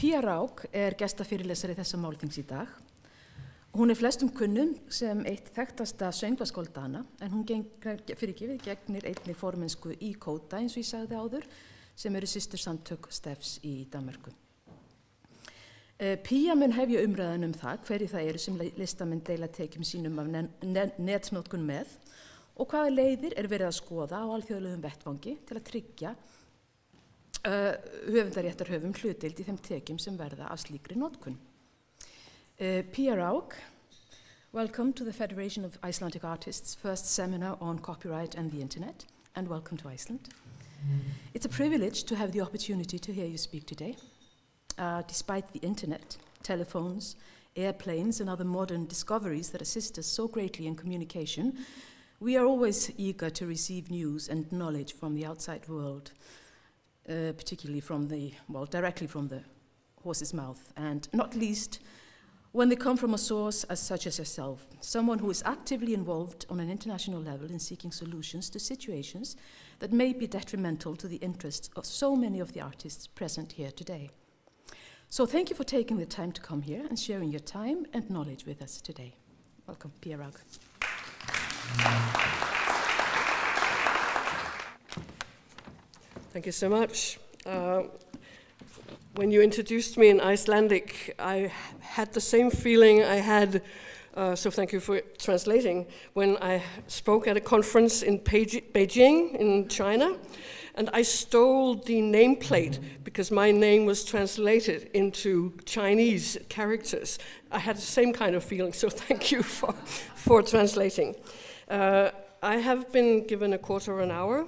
Pia Raug gestafyrirlesari þessa málþings í dag. Hún flestum kunnum sem eitt þekktasta söngvaskáld Dana, en hún gegnir einnig formensku í Kóta, eins og ég sagði áður, sem eru systursamtök Steffs í Danmörku. Pia mun hefja umræðan það hverju það eru sem listamenn deila tekjum sínum af netnotkun með og hvaða leiðir verið að skoða á alþjóðlegum vettvangi til að tryggja höfundarréttarhöfum hlutdeild í þeim tekjum sem verða af slíkri notkun. Pia Raug, welcome to the Federation of Icelandic Artists' first seminar on copyright and the internet, and welcome to Iceland. It's a privilege to have the opportunity to hear you speak today. Despite the internet, telephones, airplanes, and other modern discoveries that assist us so greatly in communication, we are always eager to receive news and knowledge from the outside world, particularly directly from the horse's mouth, and not least when they come from a source such as yourself, someone who is actively involved on an international level in seeking solutions to situations that may be detrimental to the interests of so many of the artists present here today. So thank you for taking the time to come here and sharing your time and knowledge with us today. Welcome, Pia Raug. Thank you so much. When you introduced me in Icelandic, I had the same feeling I had, so thank you for translating, when I spoke at a conference in Beijing in China, and I stole the nameplate because my name was translated into Chinese characters. I had the same kind of feeling, so thank you for translating. I have been given a quarter of an hour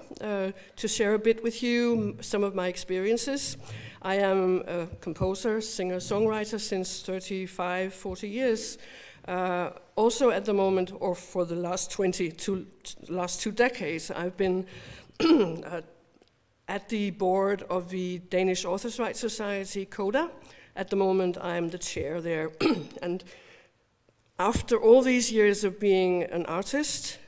to share a bit with you some of my experiences. I am a composer, singer, songwriter since 35, 40 years. Also at the moment, or for the last 2 decades, I've been at the board of the Danish Authors' Rights Society, CODA. At the moment, I'm the chair there. And after all these years of being an artist,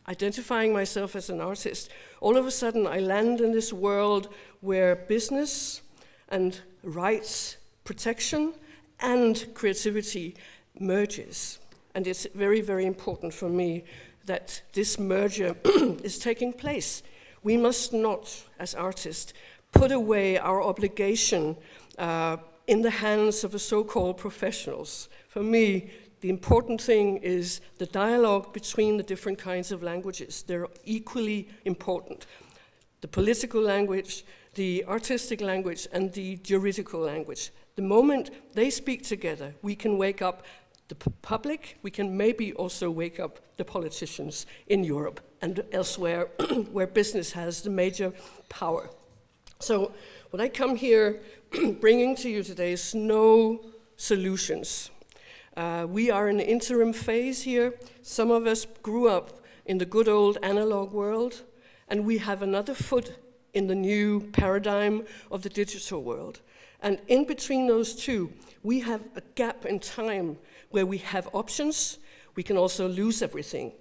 identifying myself as an artist, all of a sudden I land in this world where business and rights protection and creativity merges. And it's very, very important for me that this merger is taking place. We must not, as artists, put away our obligation in the hands of the so-called professionals. For me, the important thing is the dialogue between the different kinds of languages. They're equally important. The political language, the artistic language, and the juridical language. The moment they speak together, we can wake up the public, we can maybe also wake up the politicians in Europe and elsewhere where business has the major power. So what I come here bringing to you today is no solutions. We are in an interim phase here. Some of us grew up in the good old analog world, and we have another foot in the new paradigm of the digital world. And in between those two, we have a gap in time where we have options. We can also lose everything.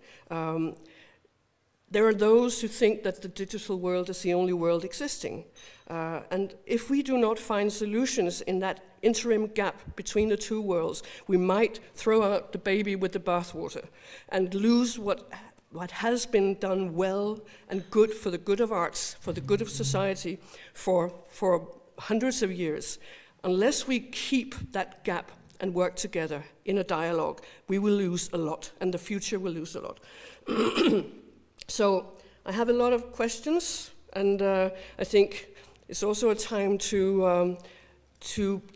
There are those who think that the digital world is the only world existing. And if we do not find solutions in that interim gap between the two worlds, we might throw out the baby with the bathwater and lose what has been done well and good for the good of arts, for the good of society, for hundreds of years. Unless we keep that gap and work together in a dialogue, we will lose a lot, and the future will lose a lot. So I have a lot of questions, and I think it's also a time to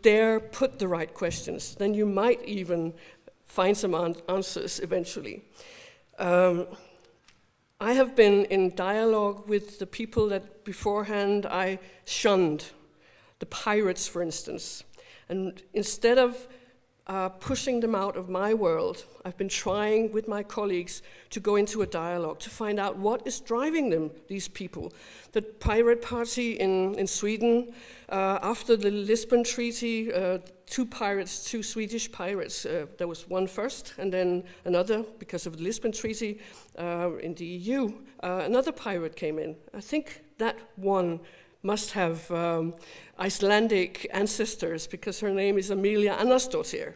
dare put the right questions. Then you might even find some answers eventually. I have been in dialogue with the people that beforehand I shunned, the pirates, for instance. And instead of pushing them out of my world, I've been trying with my colleagues to go into a dialogue to find out what is driving them, these people. The pirate party in Sweden, after the Lisbon Treaty, two Swedish pirates. There was one first and then another because of the Lisbon Treaty in the EU. Another pirate came in. I think that one must have Icelandic ancestors because her name is Amelia Atladóttir.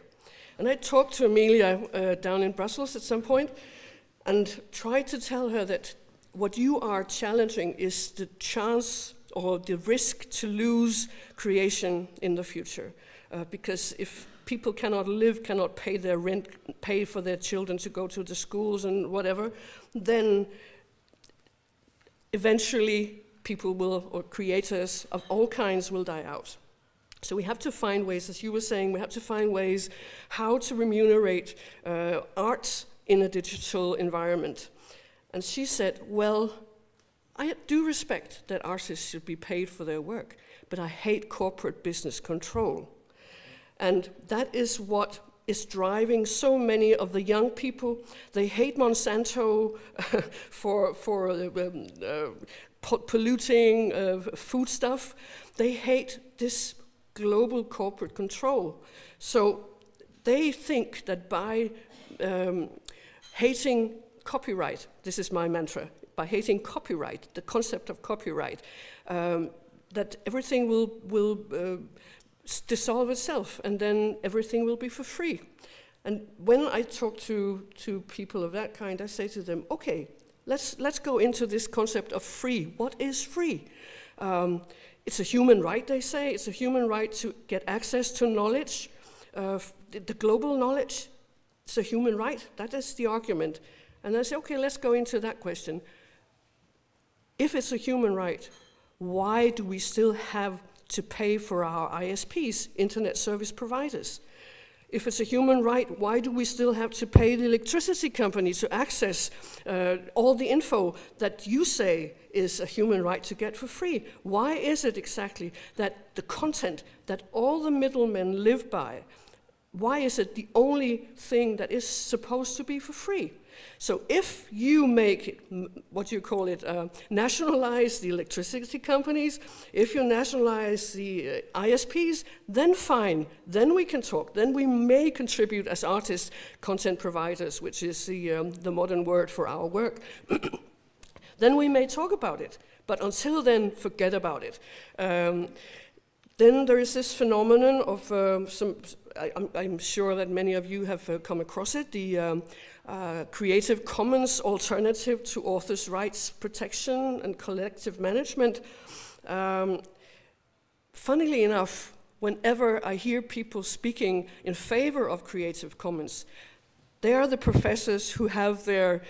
And I talked to Amelia down in Brussels at some point and tried to tell her that what you are challenging is the chance or the risk to lose creation in the future. Because if people cannot live, cannot pay their rent, pay for their children to go to the schools and whatever, then eventually people will, or creators of all kinds will die out. So we have to find ways, as you were saying, we have to find ways how to remunerate art in a digital environment. And she said, well, I do respect that artists should be paid for their work, but I hate corporate business control. And that is what is driving so many of the young people. They hate Monsanto for polluting food stuff. They hate this global corporate control. So they think that by hating copyright, this is my mantra, by hating copyright, the concept of copyright, that everything will dissolve itself and then everything will be for free. And when I talk to people of that kind, I say to them, okay, let's go into this concept of free. What is free? It's a human right, they say. It's a human right to get access to knowledge, the global knowledge. It's a human right. That is the argument. And I say, okay, let's go into that question. If it's a human right, why do we still have to pay for our ISPs, internet service providers? If it's a human right, why do we still have to pay the electricity company to access all the info that you say is a human right to get for free? Why is it exactly that the content that all the middlemen live by, why is it the only thing that is supposed to be for free? So if you make it, what you call it, nationalize the electricity companies, if you nationalize the ISPs, then fine, then we can talk. Then we may contribute as artists, content providers, which is the modern word for our work. Then we may talk about it. But until then, forget about it. Then there is this phenomenon of I'm sure that many of you have come across it, the Creative Commons alternative to authors' rights protection and collective management. Funnily enough, whenever I hear people speaking in favor of Creative Commons, they are the professors who have their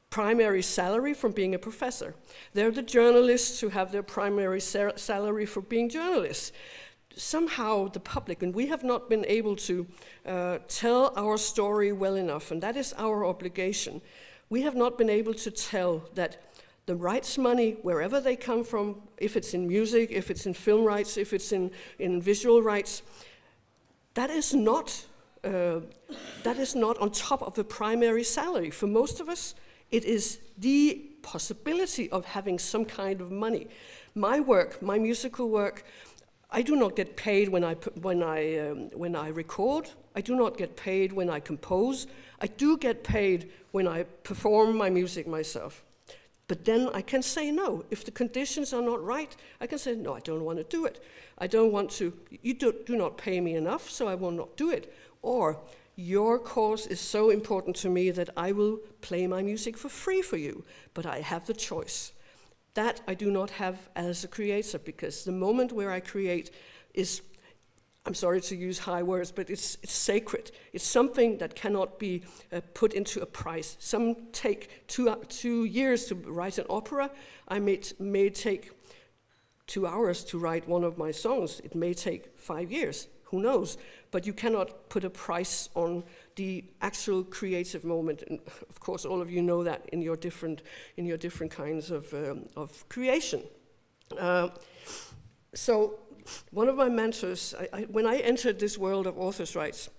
primary salary from being a professor. They're the journalists who have their primary salary for being journalists. Somehow the public, and we have not been able to tell our story well enough, and that is our obligation. We have not been able to tell that the rights money, wherever they come from, if it's in music, if it's in film rights, if it's in visual rights, that is not on top of the primary salary. For most of us, it is the possibility of having some kind of money. My work, my musical work, I do not get paid when I record. I do not get paid when I compose. I do get paid when I perform my music myself. But then I can say no. If the conditions are not right, I can say, no, I don't want to do it. I don't want to, you do not pay me enough, so I will not do it. Or, your cause is so important to me that I will play my music for free for you, but I have the choice. That I do not have as a creator, because the moment where I create is, I'm sorry to use high words, but it's sacred. It's something that cannot be put into a price. Some take 2 years to write an opera. I may take 2 hours to write one of my songs. It may take 5 years. Who knows? But you cannot put a price on the actual creative moment. And of course, all of you know that in your different kinds of creation. So one of my mentors, when I entered this world of authors' rights,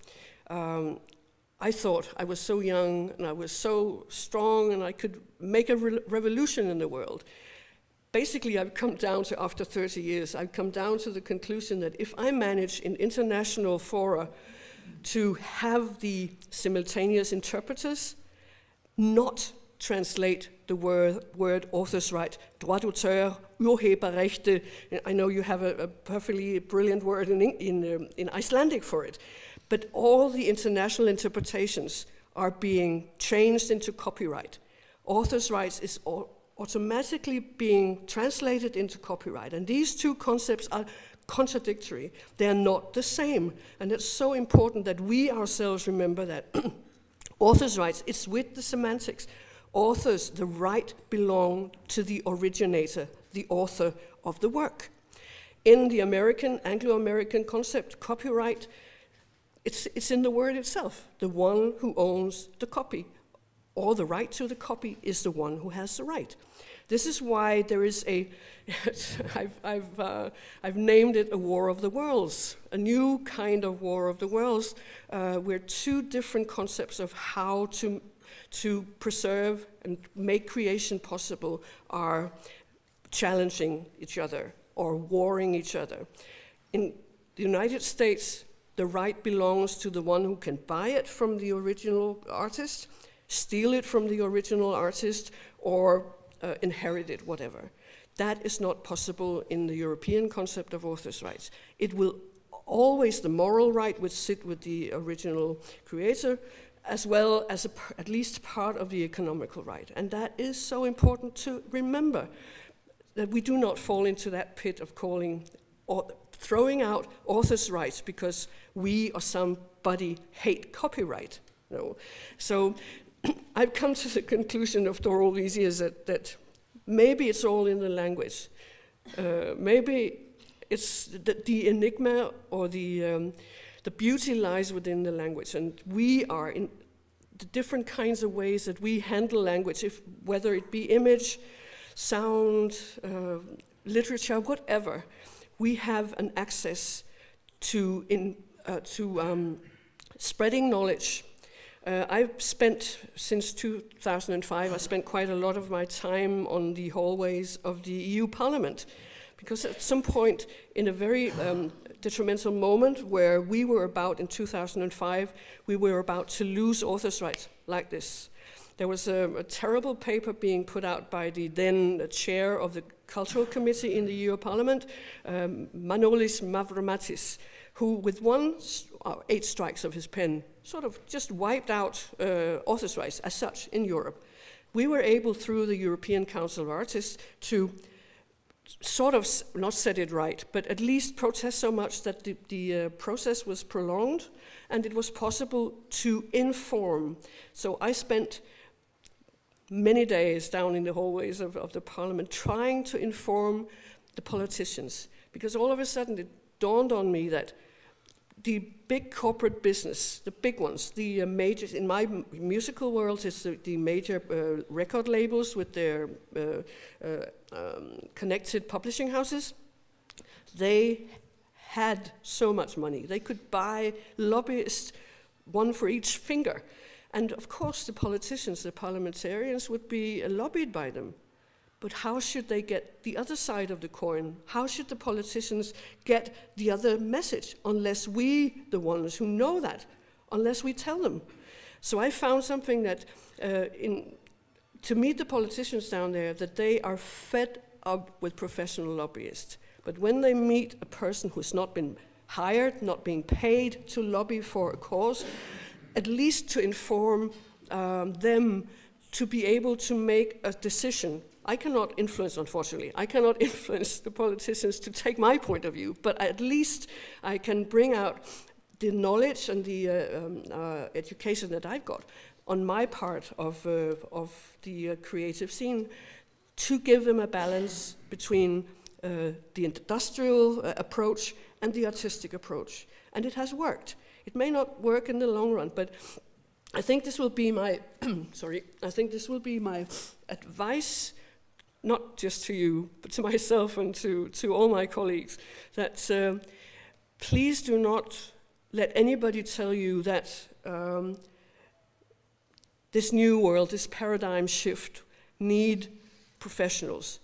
I thought I was so young and I was so strong and I could make a revolution in the world. Basically, I've come down to, after 30 years, I've come down to the conclusion that if I manage in international fora to have the simultaneous interpreters not translate the word author's right, droit d'auteur, urheberrechte. I know you have a perfectly brilliant word in Icelandic for it, but all the international interpretations are being changed into copyright. Author's rights is automatically being translated into copyright, and these two concepts are contradictory. They are not the same, and it's so important that we ourselves remember that. Author's rights, it's with the semantics. Authors, the right belong to the originator, the author of the work. In the Anglo-American concept, copyright, it's in the word itself. The one who owns the copy, or the right to the copy, is the one who has the right. This is why there is I've named it a war of the worlds, a new kind of war of the worlds, where two different concepts of how to preserve and make creation possible are challenging each other or warring each other. In the United States, the right belongs to the one who can buy it from the original artist, steal it from the original artist, or inherit it, whatever. That is not possible in the European concept of author's rights. It will always, the moral right would sit with the original creator, as well as at least part of the economical right. And that is so important to remember, that we do not fall into that pit of calling or throwing out author's rights because we or somebody hate copyright. No. So I've come to the conclusion after all these years that maybe it's all in the language. Maybe it's the enigma or the beauty lies within the language, and we are in the different kinds of ways that we handle language, whether it be image, sound, literature, whatever. We have an access to spreading knowledge. I've spent, since 2005, I spent quite a lot of my time on the hallways of the EU Parliament, because at some point in a very detrimental moment where we were about, in 2005, we were about to lose author's rights like this. There was a terrible paper being put out by the then chair of the Cultural Committee in the EU Parliament, Manolis Mavromatis, who with 8 strikes of his pen sort of just wiped out author's rights as such in Europe. We were able, through the European Council of Artists, to sort of not set it right, but at least protest so much that the process was prolonged and it was possible to inform. So I spent many days down in the hallways of the parliament trying to inform the politicians, because all of a sudden it dawned on me that the big corporate business, the big ones, the majors, in my musical world, it's the major record labels with their connected publishing houses. They had so much money. They could buy lobbyists, one for each finger. And of course the politicians, the parliamentarians, would be lobbied by them. But how should they get the other side of the coin? How should the politicians get the other message unless we, the ones who know that, unless we tell them? So I found something that, to meet the politicians down there, that they are fed up with professional lobbyists. But when they meet a person who's not been hired, not being paid to lobby for a cause, at least to inform them to be able to make a decision. I cannot influence, unfortunately, I cannot influence the politicians to take my point of view, but at least I can bring out the knowledge and the education that I've got on my part of the creative scene to give them a balance between the industrial approach and the artistic approach. And it has worked. It may not work in the long run, but I think this will be my, I think this will be my advice, not just to you, but to myself and to all my colleagues, that please do not let anybody tell you that this new world, this paradigm shift, need professionals.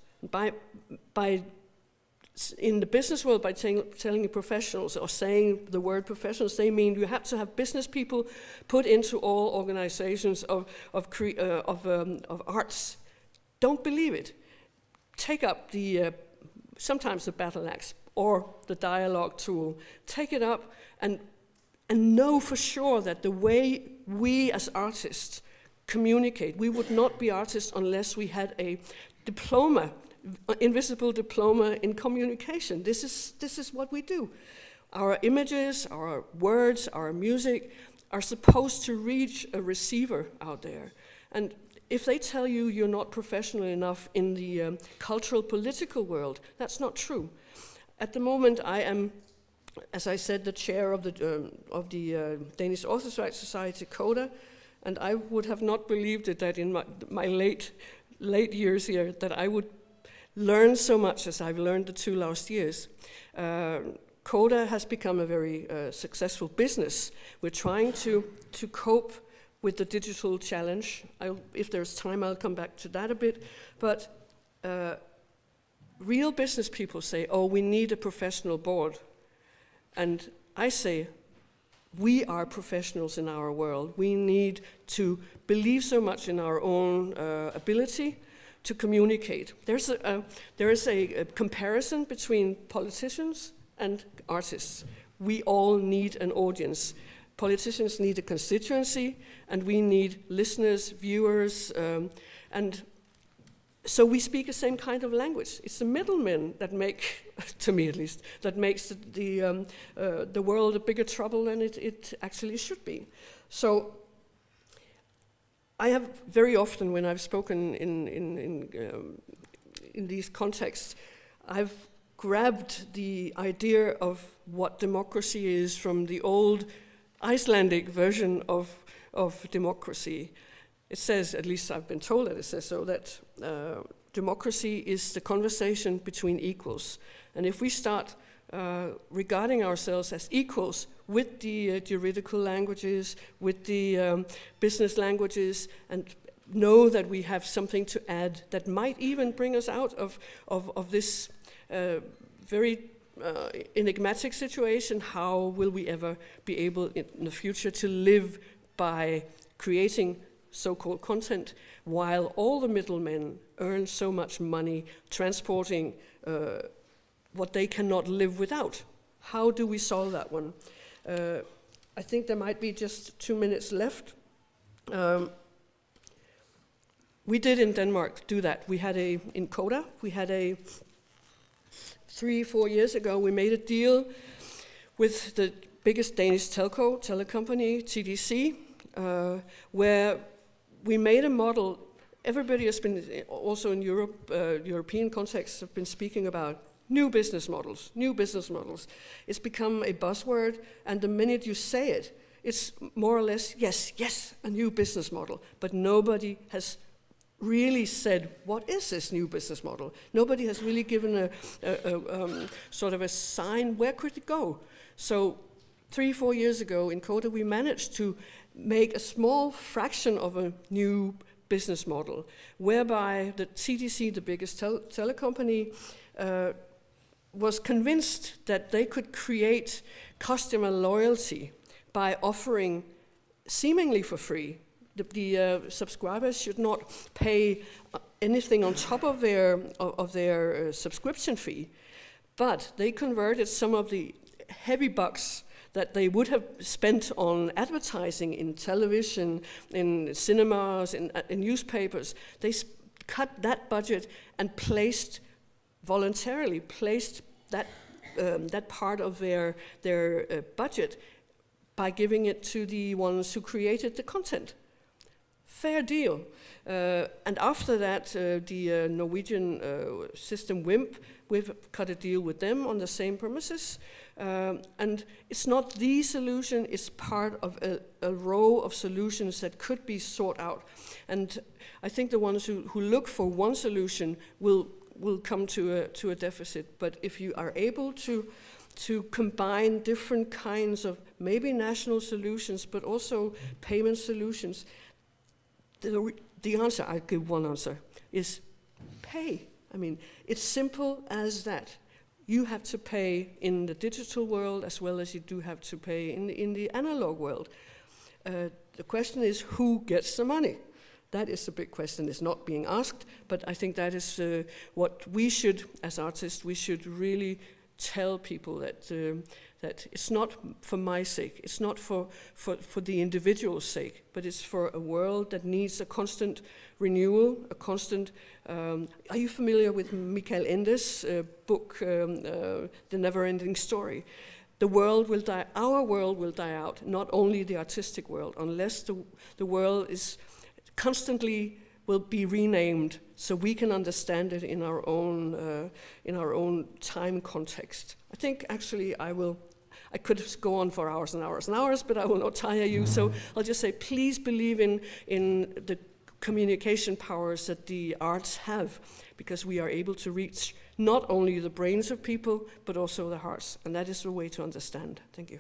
In the business world, by telling you professionals or saying the word professionals, they mean you have to have business people put into all organizations of arts don't believe it. Take up sometimes the battle axe or the dialogue tool. Take it up and know for sure that the way we as artists communicate, we would not be artists unless we had a diploma, invisible diploma in communication. This is what we do. Our images, our words, our music are supposed to reach a receiver out there. And if they tell you you're not professional enough in the cultural political world, that's not true. At the moment, I am, as I said, the chair of the Danish Authors' Rights Society, CODA, and I would have not believed it that in my late years here that I would learn so much as I've learned the 2 last years. CODA has become a very successful business. We're trying to cope with the digital challenge. If there's time, I'll come back to that a bit. But real business people say, oh, we need a professional board. And I say, we are professionals in our world. We need to believe so much in our own ability to communicate. There is a comparison between politicians and artists. We all need an audience. Politicians need a constituency, and we need listeners, viewers, and so we speak the same kind of language. It's the middlemen that make, to me at least, that makes the world a bigger trouble than it actually should be. So I have very often, when I've spoken in these contexts, I've grabbed the idea of what democracy is from the old Icelandic version of democracy. It says, at least I've been told that it says so, that democracy is the conversation between equals. And if we start regarding ourselves as equals with the juridical languages, with the business languages, and know that we have something to add that might even bring us out of this very enigmatic situation, how will we ever be able in the future to live by creating so-called content while all the middlemen earn so much money transporting what they cannot live without? How do we solve that one? I think there might be just 2 minutes left. We did in Denmark do that. We had in CODA, we had 3-4 years ago, we made a deal with the biggest Danish telecompany, TDC, where we made a model. Everybody has been, also in Europe, European contexts, have been speaking about new business models, new business models. It's become a buzzword, and the minute you say it, it's more or less, yes, a new business model, but nobody has really said, what is this new business model? Nobody has really given a sort of a sign, where could it go? So 3-4 years ago in CODA, we managed to make a small fraction of a new business model, whereby the TDC, the biggest telecompany, was convinced that they could create customer loyalty by offering, seemingly for free, the subscribers should not pay anything on top of their subscription fee, but they converted some of the heavy bucks that they would have spent on advertising in television, in cinemas, in newspapers. They cut that budget and voluntarily placed that part of their budget by giving it to the ones who created the content. Fair deal. And after that, the Norwegian system WIMP, we've cut a deal with them on the same premises. And it's not the solution, it's part of a row of solutions that could be sought out. And I think the ones who look for one solution will come to a deficit. But if you are able to combine different kinds of maybe national solutions, but also payment solutions, the answer, I give one answer, is pay. I mean, it's simple as that. You have to pay in the digital world as well as you do have to pay in the analog world. The question is, who gets the money? That is a big question. It's not being asked, but I think that is what we should, as artists, we should really tell people that it's not for my sake, it's not for the individual's sake, but it's for a world that needs a constant renewal, a constant... are you familiar with Mikael Ende's book, The Never-Ending Story? The world will die, our world will die out, not only the artistic world, unless the world is constantly will be renamed so we can understand it in our own time context. I think actually I could go on for hours and hours and hours, but I will not tire you, so I'll just say please believe in the communication powers that the arts have, because we are able to reach not only the brains of people, but also the hearts, and that is the way to understand. Thank you.